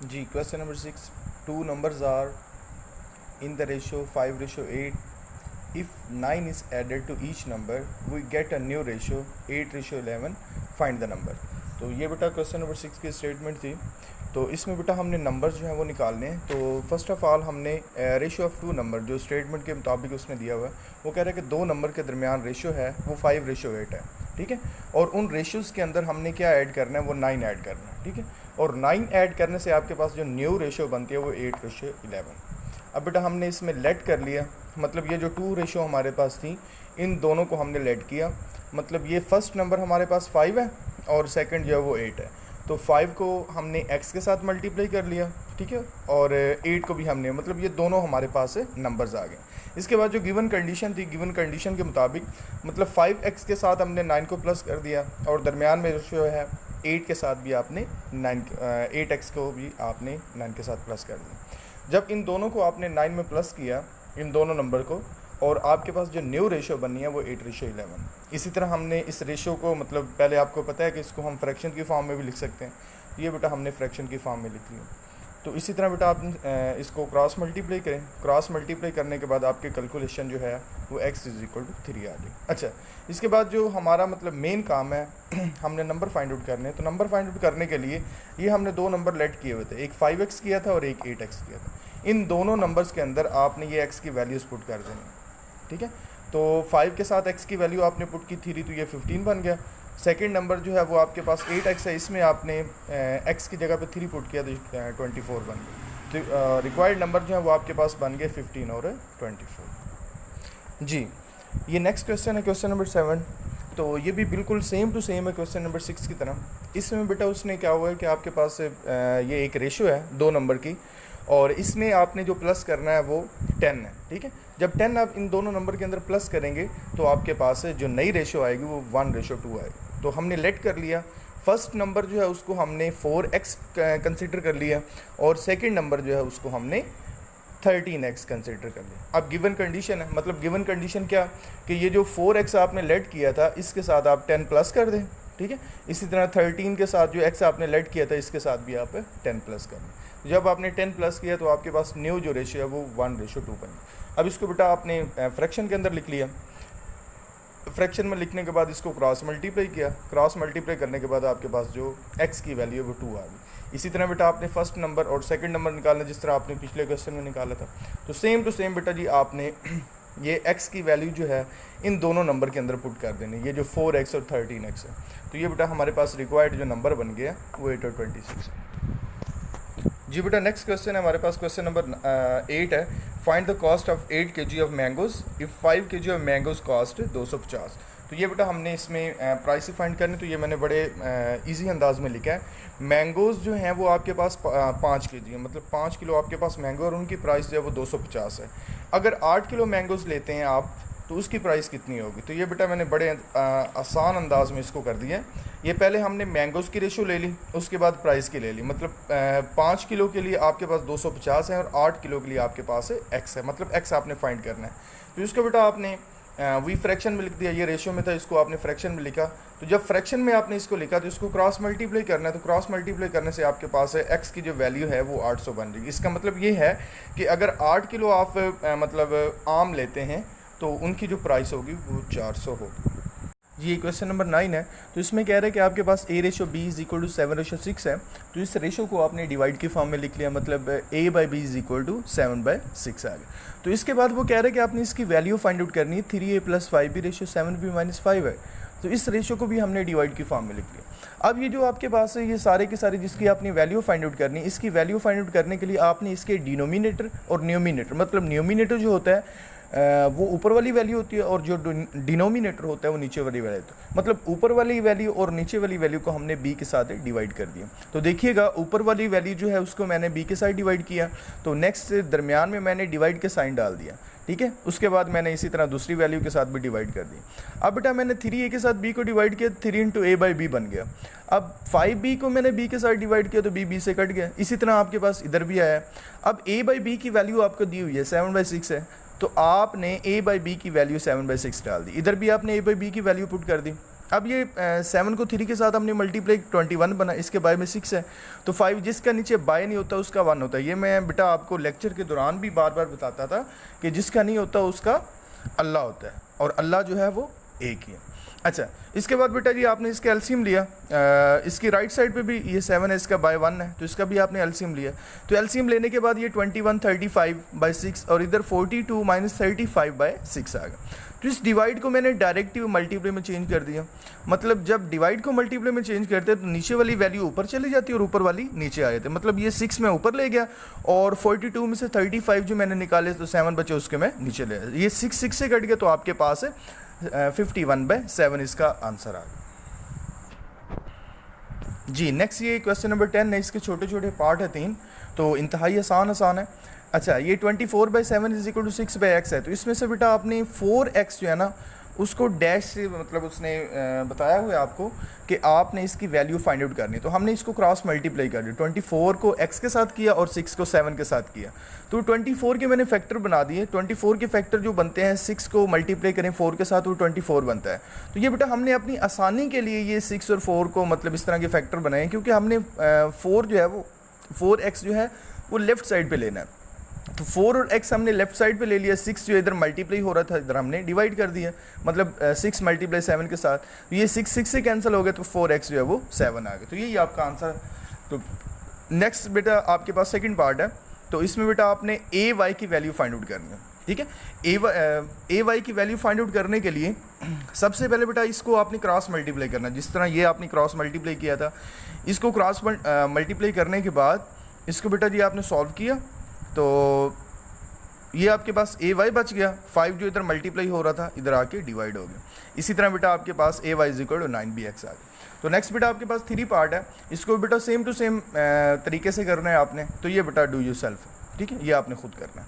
Ji, question number 6, two numbers are in the ratio 5:8. If 9 is added to each number, we get a new ratio 8:11. Find the number. तो ये बेटा question number 6 की statement थी। तो इसमें बेटा हमने नंबर्स जो हैं वो निकालने हैं। तो फर्स्ट ऑफ ऑल हमने रेशियो ऑफ टू नंबर जो स्टेटमेंट के मुताबिक उसने दिया हुआ है, वो कह रहा है कि दो नंबर के दरमियान रेशियो है वो 5:8 है, ठीक है। और उन रेशियोज़ के अंदर हमने क्या ऐड करना है, वो 9 ऐड करना है, ठीक है। और 9 ऐड करने से आपके पास जो न्यू रेशियो बनती है वो 8:11। अब बेटा हमने इसमें लेट कर लिया, मतलब ये जो टू रेशियो हमारे पास थी इन दोनों को हमने लेट किया। मतलब ये फर्स्ट नंबर हमारे पास 5 है और सेकंड जो है वो 8 है। तो 5 को हमने x के साथ मल्टीप्लाई कर लिया, ठीक है। और 8 को भी हमने, मतलब ये दोनों हमारे पास नंबर्स आ गए। इसके बाद जो गिवन कंडीशन थी, गिवन कंडीशन के मुताबिक मतलब 5x के साथ हमने 9 को प्लस कर दिया और दरमियान में जो है 8 के साथ भी आपने 8x को भी आपने 9 के साथ प्लस कर दिया। जब इन दोनों को आपने 9 में प्लस किया, इन दोनों नंबर को, और आपके पास जो न्यू रेशियो बनी है वो 8:11। इसी तरह हमने इस रेशियो को, मतलब पहले आपको पता है कि इसको हम फ्रैक्शन की फॉर्म में भी लिख सकते हैं, ये बेटा हमने फ्रैक्शन की फॉर्म में लिख लिया। तो इसी तरह बेटा आप इसको क्रॉस मल्टीप्लाई करें। क्रॉस मल्टीप्लाई करने के बाद आपके कैलकुलेशन जो है वो x = 3 आ जाए। अच्छा, इसके बाद जो हमारा मतलब मेन काम है हमने नंबर फाइंड आउट करने हैं। तो नंबर फाइंड आउट करने के लिए ये हमने दो नंबर लेट किए हुए थे, एक 5x किया था और एक 8x किया था। इन दोनों नंबर्स के अंदर आपने ये x की वैल्यूज़ पुट कर देनी, ठीक है। तो 5 के साथ x की वैल्यू आपने पुट की थी, तो ये 15 बन गया। सेकंड नंबर जो है वो आपके पास 8x है, इसमें आपने x की जगह पे 3 पुट किया तो 24 बन गया। तो रिक्वायर्ड नंबर जो है वो आपके पास बन गए 15 और 24। जी, ये नेक्स्ट क्वेश्चन है, क्वेश्चन नंबर 7। तो ये भी बिल्कुल सेम टू सेम है क्वेश्चन नंबर 6 की तरह। इसमें बेटा उसने क्या हुआ है कि आपके पास ये एक रेशियो है दो नंबर की, और इसमें आपने जो प्लस करना है वो 10 है, ठीक है। जब 10 आप इन दोनों नंबर के अंदर प्लस करेंगे तो आपके पास जो नई रेशियो आएगी वो 1:2 आएगी। तो हमने लेट कर लिया, फर्स्ट नंबर जो है उसको हमने 4x कंसिडर कर लिया और सेकंड नंबर जो है उसको हमने 13x कंसिडर कर लिया। अब गिवन कंडीशन है, मतलब गिवन कंडीशन क्या कि ये जो 4x आपने लेट किया था इसके साथ आप 10 प्लस कर दें, ठीक है। इसी तरह 13 के साथ जो x आपने लेट किया था इसके साथ भी आप 10 प्लस कर दें। जब आपने 10 प्लस किया तो आपके पास न्यू जो रेशियो है वो 1:2 बन गया। अब इसको बेटा आपने फ्रैक्शन के अंदर लिख लिया। फ्रैक्शन में लिखने के बाद इसको क्रॉस मल्टीप्लाई किया। क्रॉस मल्टीप्लाई करने के बाद आपके पास जो x की वैल्यू है वो 2 आ गई। इसी तरह बेटा आपने फर्स्ट नंबर और सेकंड नंबर निकालना जिस तरह आपने पिछले क्वेश्चन में निकाला था। तो सेम टू सेम बेटा जी आपने ये x की वैल्यू जो है इन दोनों नंबर के अंदर पुट कर देनी, ये जो 4x और 13x है। तो ये बेटा हमारे पास रिक्वायर्ड जो नंबर बन गया वो 8 और 26 है। जी बेटा नेक्स्ट क्वेश्चन है हमारे पास, क्वेश्चन नंबर 8 है। Find the cost of 8 kg of mangoes if 5 kg of mangoes cost 250। तो ये बेटा हमने इसमें प्राइस फाइंड करनी, तो ये मैंने बड़े इजी अंदाज में लिखा है। मैंगोज़ जो हैं वो आपके पास 5 kg है, मतलब 5 किलो आपके पास मैंगो और उनकी प्राइस जो है वो 250 है। अगर 8 किलो मैंगोज़ लेते हैं आप तो उसकी प्राइस कितनी होगी। तो ये बेटा मैंने बड़े आसान अंदाज में इसको कर दिया है। ये पहले हमने मैंगोज़ की रेशो ले ली, उसके बाद प्राइस की ले ली। मतलब 5 किलो के लिए आपके पास 250 है और 8 किलो के लिए आपके पास x है, मतलब x आपने फाइंड करना है। तो इसको बेटा आपने वी फ्रैक्शन में लिख दिया, ये रेशियो में था इसको आपने फ्रैक्शन में लिखा। तो जब फ्रैक्शन में आपने इसको लिखा तो इसको क्रॉस मल्टीप्लाई करना है। तो क्रॉस मल्टीप्लाई करने से आपके पास x की जो वैल्यू है वो 800 बन जाएगी। इसका मतलब ये है कि अगर 8 किलो आप मतलब आम लेते हैं तो उनकी जो प्राइस होगी वो 400 होगी। ये क्वेश्चन नंबर 9 है। तो इसमें कह रहे हैं कि आपके पास a/b = 7/6 है। तो इस रेशो को आपने डिवाइड की फॉर्म में लिख लिया, मतलब a/b = 7/6 आ गया। तो इसके बाद वो कह रहे हैं कि आपने इसकी वैल्यू फाइंड आउट करनी है। 3a + 5b 7b - 5 है। तो इस रेशो को भी हमने डिवाइड की फॉर्म में लिख लिया। अब ये जो आपके पास है ये सारे के सारे जिसकी आपने वैल्यू फाइंड आउट करनी है, इसकी वैल्यू फाइंड आउट करने के लिए आपने इसके डिनोमिनेटर और न्यूमिनेटर, मतलब न्यूमिनेटर जो होता है वो ऊपर वाली वैल्यू होती है और जो डिनोमिनेटर होता है वो नीचे वाली वैल्यू होती है। मतलब ऊपर वाली वैल्यू और नीचे वाली वैल्यू को हमने b के साथ डिवाइड कर दिया। तो देखिएगा ऊपर वाली वैल्यू जो है उसको मैंने b के साथ डिवाइड किया, तो नेक्स्ट दरमियान में मैंने डिवाइड के साइन डाल दिया, ठीक है। उसके बाद मैंने इसी तरह दूसरी वैल्यू के साथ भी डिवाइड कर दी। अब बेटा मैंने 3a के साथ b को डिवाइड किया, 3 × a/b बन गया। अब 5b को मैंने b के साथ डिवाइड किया तो b से कट गया। इसी तरह आपके पास इधर भी आया। अब a/b की वैल्यू आपको दी हुई है 7/6 है, तो आपने a/b की वैल्यू 7/6 डाल दी। इधर भी आपने a/b की वैल्यू पुट कर दी। अब ये 7 को 3 के साथ हमने मल्टीप्लाई 21 बना, इसके बाय में 6 है, तो 5 जिसका नीचे बाय नहीं होता उसका 1 होता है। ये मैं बेटा आपको लेक्चर के दौरान भी बार बार बताता था कि जिसका नहीं होता उसका अल्लाह होता है, और अल्लाह जो है वो एक ही है। अच्छा, इसके बाद बेटा जी आपने इसका एलसीएम लिया, इसकी राइट साइड पे भी ये 7 है, इसका बाय 1 है, तो इसका भी आपने एलसीएम लिया। तो एलसीएम लेने के बाद ये 21 35/6 और इधर 42 - 35/6 आ गया। तो इस डिवाइड को मैंने डायरेक्टिव मल्टीप्लाई में चेंज कर दिया। मतलब जब डिवाइड को मल्टीप्लाई में चेंज करते हैं तो नीचे वाली वैल्यू ऊपर चली जाती है और ऊपर वाली नीचे आ जाती है। मतलब ये 6 में ऊपर ले गया और 42 में से 35 जो मैंने निकाले तो 7 बचे उसके मैं नीचे ले आया। ये 6 से कट गया तो आपके पास है 51/7 इसका आंसर आ गया जी। नेक्स्ट ये क्वेश्चन नंबर 10 है, इसके छोटे छोटे पार्ट है 3, तो इंतहाई आसान है। अच्छा, ये 24/7 = 6/x है, तो इसमें से बेटा आपने 4x जो है ना उसको डैश से, मतलब उसने बताया हुआ है आपको कि आपने इसकी वैल्यू फाइंड आउट करनी है। तो हमने इसको क्रॉस मल्टीप्लाई कर दिया, 24 को x के साथ किया और 6 को 7 के साथ किया। तो 24 के मैंने फैक्टर बना दिए। 24 के फैक्टर जो बनते हैं 6 को मल्टीप्लाई करें 4 के साथ वो 24 बनता है। तो ये बेटा हमने अपनी आसानी के लिए ये 6 और 4 को मतलब इस तरह के फैक्टर बनाए, क्योंकि हमने 4 जो है वो 4x जो है वो लेफ़्ट साइड पर लेना है। तो 4 और x हमने लेफ्ट साइड पे ले लिया, 6 जो इधर मल्टीप्लाई हो रहा था इधर हमने डिवाइड कर दिया, मतलब 6 × 7 के साथ। तो ये 6 से कैंसिल हो गया तो 4x जो है वो 7 आ गया। तो यही आपका आंसर। तो नेक्स्ट बेटा आपके पास सेकंड पार्ट है, तो इसमें बेटा आपने ए वाई की वैल्यू फाइंड आउट करनी है, ठीक है। ए वाई की वैल्यू फाइंड आउट करने के लिए सबसे पहले बेटा इसको आपने क्रॉस मल्टीप्लाई करना, जिस तरह ये आपने क्रॉस मल्टीप्लाई किया था। इसको क्रॉस मल्टीप्लाई करने के बाद इसको बेटा जी आपने सॉल्व किया तो ये आपके पास ए वाई बच गया। 5 जो इधर मल्टीप्लाई हो रहा था इधर आके डिवाइड हो गया। इसी तरह बेटा आपके पास ए वाई = 9bx आ गया। तो नेक्स्ट बेटा आपके पास 3 पार्ट है, इसको बेटा सेम टू सेम तरीके से करना है आपने। तो ये बेटा डू यू सेल्फ, ठीक है, ये आपने खुद करना है।